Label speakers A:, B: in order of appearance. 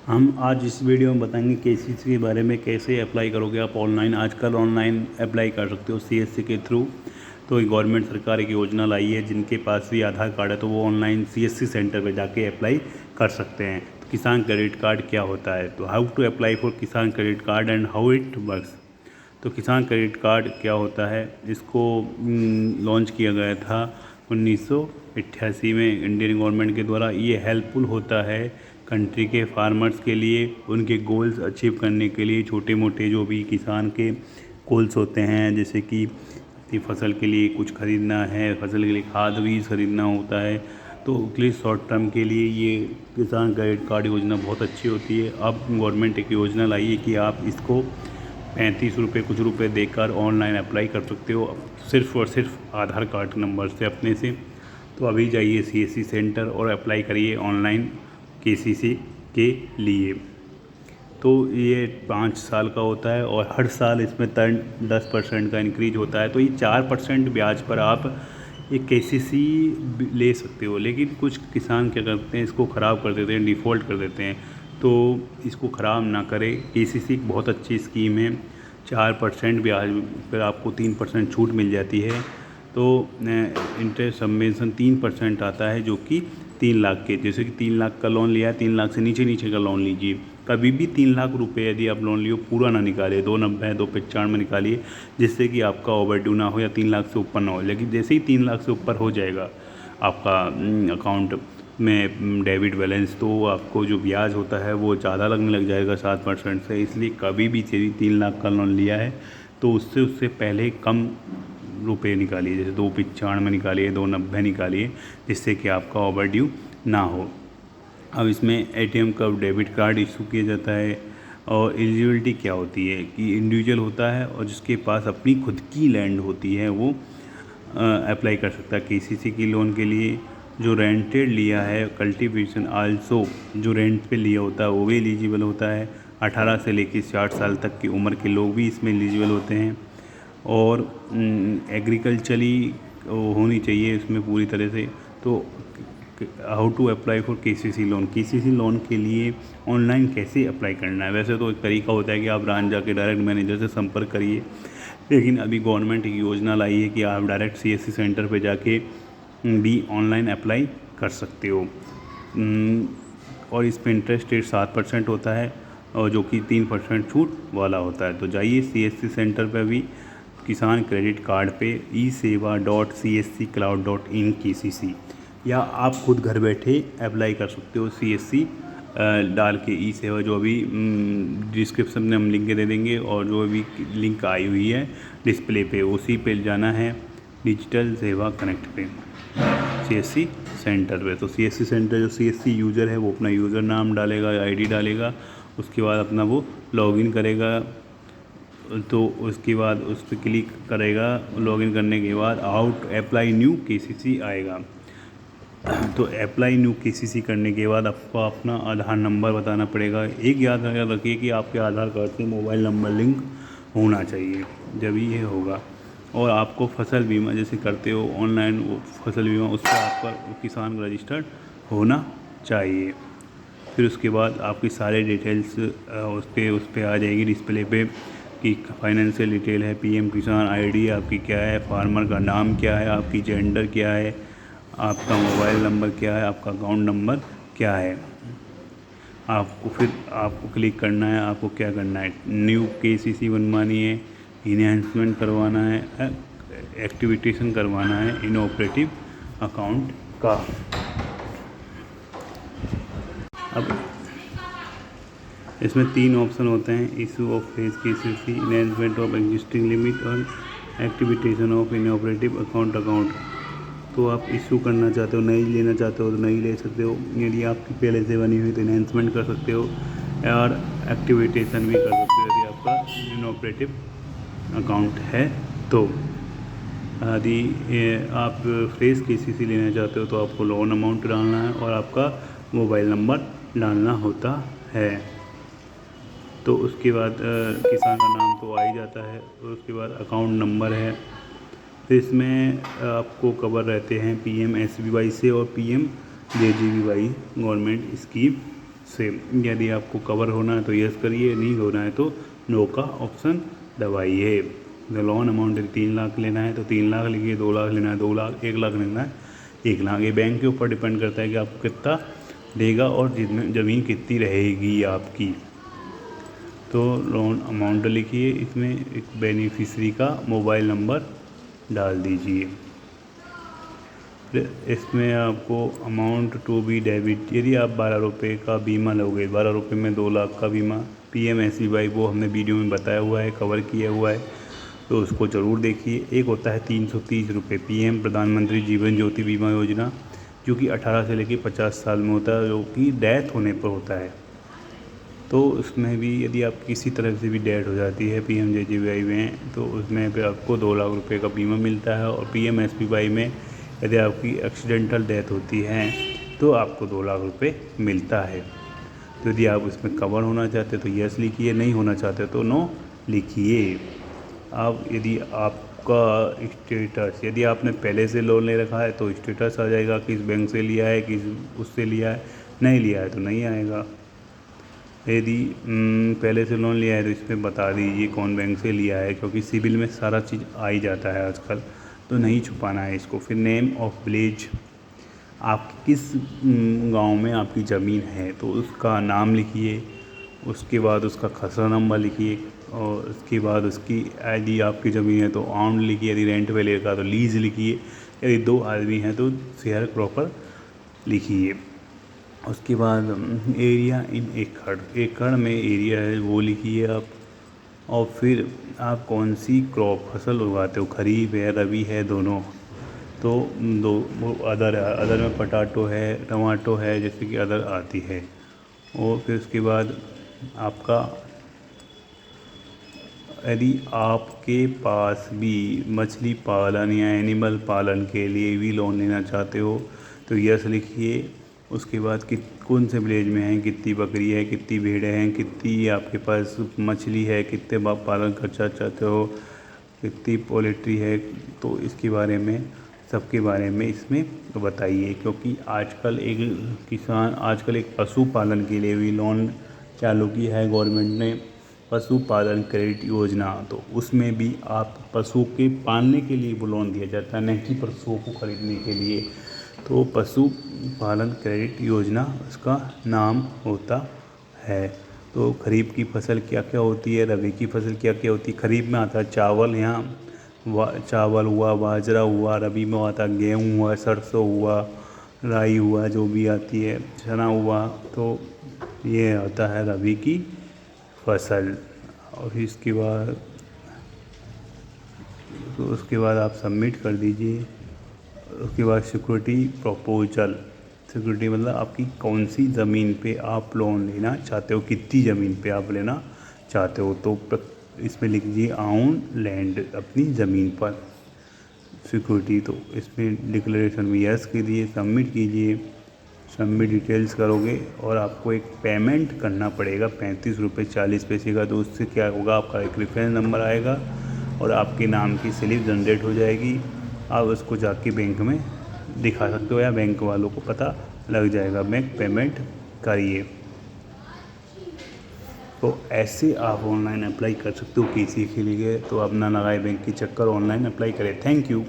A: हम आज इस वीडियो में बताएंगे केसीसी के बारे में। कैसे अप्लाई करोगे आप ऑनलाइन। आजकल ऑनलाइन अप्लाई कर सकते हो सीएससी के थ्रू। तो गवर्नमेंट सरकार एक योजना लाई है, जिनके पास भी आधार कार्ड है तो वो ऑनलाइन सीएससी सेंटर पे जाके अप्लाई कर सकते हैं। तो किसान क्रेडिट कार्ड क्या होता है, तो हाउ टू अप्लाई फॉर किसान credit card and how it works. तो किसान क्रेडिट कार्ड क्या होता है, इसको लॉन्च किया गया था 1988 में इंडियन गवर्नमेंट के द्वारा। ये हेल्पफुल होता है कंट्री के फार्मर्स के लिए, उनके गोल्स अचीव करने के लिए। छोटे मोटे जो भी किसान के गोल्स होते हैं, जैसे कि अपनी फसल के लिए कुछ ख़रीदना है, फसल के लिए खाद बीज खरीदना होता है, तो उसके लिए शॉर्ट टर्म के लिए ये किसान क्रेडिट कार्ड योजना बहुत अच्छी होती है। अब गवर्नमेंट एक योजना लाई है कि आप इसको 35 रुपये कुछ रुपए देकर ऑनलाइन अप्लाई कर सकते हो, सिर्फ़ और सिर्फ आधार कार्ड नंबर से अपने से। तो अभी जाइए सीएससी सेंटर और अप्लाई करिए ऑनलाइन केसीसी के लिए। तो ये 5 साल का होता है और हर साल इसमें 10% का इंक्रीज होता है। तो ये 4% ब्याज पर आप ये केसीसी ले सकते हो। लेकिन कुछ किसान क्या करते हैं, इसको ख़राब कर देते हैं, डिफ़ॉल्ट कर देते हैं। तो इसको ख़राब ना करें। केसीसी एक बहुत अच्छी स्कीम है। 4% ब्याज पर आपको 3% छूट मिल जाती है। तो इंटरेस्ट सबवेंशन 3% आता है, जो कि 3 लाख के, जैसे कि 3 लाख का लोन लिया है, 3 लाख से नीचे नीचे का लोन लीजिए। कभी भी 3 लाख रुपए यदि आप लोन लियो पूरा ना निकालिए, 290 295 में निकालिए, जिससे कि आपका ओवरड्यू ना हो या 3 लाख से ऊपर ना हो। लेकिन जैसे ही 3 लाख से ऊपर हो जाएगा आपका अकाउंट में डेबिट बैलेंस, तो आपको जो ब्याज होता है वो ज़्यादा लगने लग जाएगा 7% से। इसलिए कभी भी यदि 3 लाख का लोन लिया है तो उससे पहले कम रुपए निकालिए, जैसे 295 निकालिए, 290 निकालिए, जिससे कि आपका ओवरड्यू ना हो। अब इसमें एटीएम का डेबिट कार्ड इशू किया जाता है। और एलिजिबिलिटी क्या होती है कि इंडिविजुअल होता है और जिसके पास अपनी खुद की लैंड होती है वो अप्लाई कर सकता है केसीसी की लोन के लिए। जो रेंटेड लिया है कल्टीवेशन आल्सो, जो रेंट पे लिया होता है वो भी एलिजिबल होता है। 18 से लेकर 60 साल तक की उम्र के लोग भी इसमें एलिजिबल होते हैं। और एग्रीकल्चरली होनी चाहिए इसमें पूरी तरह से। तो how to apply for KCC loan. KCC loan के लिए ऑनलाइन कैसे अप्लाई करना है। वैसे तो एक तरीका होता है कि आप ब्रांच जाके डायरेक्ट मैनेजर से संपर्क करिए, लेकिन अभी गवर्नमेंट एक योजना लाई है कि आप डायरेक्ट सीएससी सेंटर पे जाके भी ऑनलाइन अप्लाई कर सकते हो। और इस पर इंटरेस्ट रेट 7% होता है, और जो कि 3% छूट वाला होता है। तो जाइए सीएससी सेंटर पे भी किसान क्रेडिट कार्ड पे eSeva.csccloud.in KCC, या आप खुद घर बैठे अप्लाई कर सकते हो सीएससी डाल के eSeva, जो अभी डिस्क्रिप्शन में हम लिंक दे देंगे, और जो अभी लिंक आई हुई है डिस्प्ले पे उसी पे जाना है, डिजिटल सेवा कनेक्ट पे सीएससी सेंटर पे। तो सीएससी सेंटर जो सीएससी यूज़र है वो अपना यूज़र नाम डालेगा, आईडी डालेगा, उसके बाद अपना वो लॉगिन करेगा। तो उसके बाद उस पर क्लिक करेगा, लॉगिन करने के बाद आउट अप्लाई न्यू केसीसी आएगा। तो अप्लाई न्यू केसीसी करने के बाद आपको अपना आधार नंबर बताना पड़ेगा। एक याद रखिए कि आपके आधार कार्ड से मोबाइल नंबर लिंक होना चाहिए, जब ये होगा। और आपको फसल बीमा जैसे करते हो ऑनलाइन, वो फसल बीमा उस पर आपका किसान रजिस्टर्ड होना चाहिए। फिर उसके बाद आपकी सारे डिटेल्स उस पर आ जाएगी डिस्प्ले पे कि फाइनेंशियल डिटेल है, पीएम किसान आईडी आपकी क्या है, फार्मर का नाम क्या है, आपकी जेंडर क्या है, आपका मोबाइल नंबर क्या है, आपका अकाउंट नंबर क्या है। आपको क्लिक करना है, आपको क्या करना है, न्यू केसीसी बनवानी है, इन्हेंसमेंट करवाना है, एक्टिविटेशन करवाना है इनऑपरेटिव अकाउंट का। अब इसमें 3 ऑप्शन होते हैं, issue of fresh KCC, enhancement of existing limit और एक्टिविटेशन ऑफ इनऑपरेटिव अकाउंट। तो आप इशू करना चाहते हो, नई लेना चाहते हो तो नई ले सकते हो। यदि आपकी पहले से बनी हुई तो इनहेंसमेंट कर सकते हो, और एक्टिविटेशन भी कर सकते हो यदि आपका इनऑपरेटिव अकाउंट है। तो यदि आप फ्रेश केसीसी लेना चाहते हो तो आपको लोन अमाउंट डालना है और आपका मोबाइल नंबर डालना होता है। तो उसके बाद किसान का नाम तो आ ही जाता है, और उसके बाद अकाउंट नंबर है। तो इसमें आपको कवर रहते हैं पीएमएसबीवाई से और पीएमजेजेबीवाई गवर्नमेंट स्कीम से। यदि आपको कवर होना है तो यस करिए, नहीं होना है तो नो का ऑप्शन दबाइए। लोन अमाउंट 3 लाख लेना है तो 3 लाख लिखिए, 2 लाख लेना है 2 लाख, 1 लाख लेना है 1 लाख। ये बैंक के ऊपर डिपेंड करता है कि आपको कितना देगा और ज़मीन कितनी रहेगी आपकी। तो लोन अमाउंट लिखिए, इसमें एक बेनिफिशरी का मोबाइल नंबर डाल दीजिए। इसमें आपको अमाउंट टू बी डेबिट, यदि आप 12 रुपये का बीमा लोगे, 12 रुपये में 2 लाख का बीमा PMSBY, वो हमने वीडियो में बताया हुआ है, कवर किया हुआ है, तो उसको ज़रूर देखिए। एक होता है 330 रुपये PM प्रधानमंत्री जीवन ज्योति बीमा योजना, जो कि 18 से लेकर 50 साल में होता है, जो कि डेथ होने पर होता है। तो उसमें भी यदि आप किसी तरह से भी डेथ हो जाती है PMJJBY में, तो उसमें पे आपको 2 लाख रुपए का बीमा मिलता है। और PMSBY में यदि आपकी एक्सीडेंटल डेथ होती है तो आपको 2 लाख रुपए मिलता है। तो यदि आप इसमें कवर होना चाहते तो यस लिखिए, नहीं होना चाहते तो नो लिखिए। अब यदि आपका स्टेटस, यदि आपने पहले से लोन ले रखा है तो स्टेटस आ जाएगा, किस बैंक से लिया है, किस उससे लिया है, नहीं लिया है तो नहीं आएगा। यदि पहले से लोन लिया है तो इसमें बता दीजिए कौन बैंक से लिया है, क्योंकि सिविल में सारा चीज़ आ ही जाता है आजकल, तो नहीं छुपाना है इसको। फिर नेम ऑफ विलेज, आप किस गांव में आपकी ज़मीन है तो उसका नाम लिखिए। उसके बाद उसका खसरा नंबर लिखिए, और उसके बाद उसकी यदि आपकी ज़मीन है तो ऑन लिखिए, यदि रेंट पे लेगा तो लीज लिखिए, यदि 2 आदमी हैं तो शेयर प्रॉपर लिखिए। उसके बाद एरिया इन एकड़, एकड़ में एरिया है वो लिखिए आप। और फिर आप कौन सी क्रॉप फसल उगाते हो, खरीफ है, रबी है, दोनों, तो दो वो अदर में पटाटो है, टमाटो है, जैसे कि अदर आती है। और फिर उसके बाद आपका, यदि आपके पास भी मछली पालन या एनिमल पालन के लिए भी लोन लेना चाहते हो तो यस लिखिए। उसके बाद कि कौन से विलेज में हैं, कितनी बकरी है, कितनी भेड़ें हैं, कितनी आपके पास मछली है, कितने पालन करना चाहते हो, कितनी पोल्ट्री है, तो इसके बारे में, सबके बारे में इसमें बताइए। क्योंकि आजकल एक पशुपालन के लिए भी लोन चालू किया है गवर्नमेंट ने, पशुपालन क्रेडिट योजना। तो उसमें भी आप पशु के पालने के लिए वो लोन दिया जाता है, नहीं कि पशुओं को खरीदने के लिए। तो पशुपालन क्रेडिट योजना उसका नाम होता है। तो खरीफ की फसल क्या क्या होती है, रबी की फसल क्या क्या होती है। खरीफ में आता है चावल, यहाँ चावल हुआ, बाजरा हुआ, रबी में आता है गेहूँ हुआ, सरसों हुआ, राई हुआ, जो भी आती है, चना हुआ। तो ये आता है रबी की फसल। और इसके बाद तो उसके बाद आप सबमिट कर दीजिए। उसके बाद सिक्योरिटी प्रपोजल, सिक्योरिटी मतलब आपकी कौन सी ज़मीन पे आप लोन लेना चाहते हो, कितनी ज़मीन पे आप लेना चाहते हो। तो इसमें लिख दीजिए ऑन लैंड, अपनी ज़मीन पर सिक्योरिटी। तो इसमें डिक्लेरेशन में यस कीजिए, सबमिट कीजिए। सबमिट डिटेल्स करोगे और आपको एक पेमेंट करना पड़ेगा 35 रुपये 40 पैसे का। तो उससे क्या होगा, आपका एक रेफरेंस नंबर आएगा और आपके नाम की स्लिप जनरेट हो जाएगी। आप उसको जाके बैंक में दिखा सकते हो या बैंक वालों को पता लग जाएगा, बैंक पेमेंट करिए। तो ऐसे आप ऑनलाइन अप्लाई कर सकते हो किसी के लिए। तो अपना लगाए बैंक की चक्कर, ऑनलाइन अप्लाई करें। Thank you.